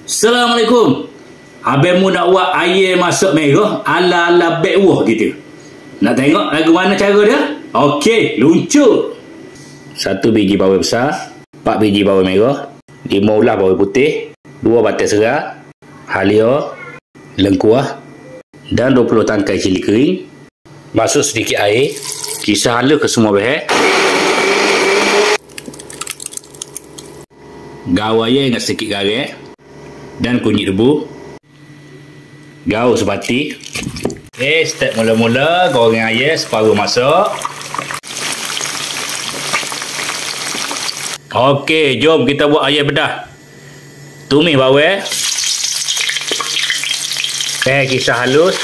Assalamualaikum. Abang mu nak buat air masak merah ala-ala backwah gitu. Nak tengok lagu mana cara dia? Okey, luncur. 1 biji bawang besar, 4 biji bawang merah, 5 ulas bawang putih, 2 batang serai, halia, lengkuas dan 20 tangkai cili kering. Masuk sedikit air, kisar halus ke semua bahan. Gaul air dengan sedikit garam dan kunyit debu. Gaul sebati. Step mula-mula goreng air separuh masak. Okey, jom kita buat air bedah. Tumis bawang. Kisar halus.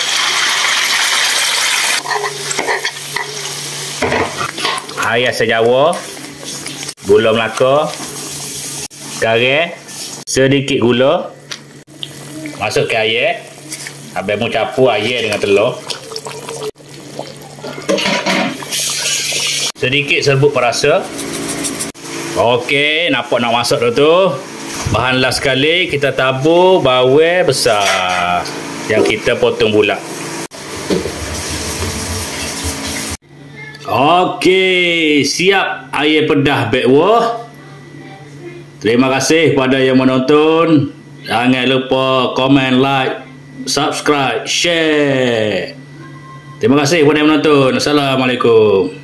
Air sejawa. Gula Melaka. Garam. Sedikit gula. Masuk ke air. Abang mu campur air dengan telur. Sedikit serbuk perasa. Okey, nampak nak masak dah tu. Bahan last sekali kita tabur bawang besar yang kita potong bulat. Okey, siap air pedas backwah. Terima kasih kepada yang menonton. Jangan lupa komen, like, subscribe, share. Terima kasih kepada yang menonton. Assalamualaikum.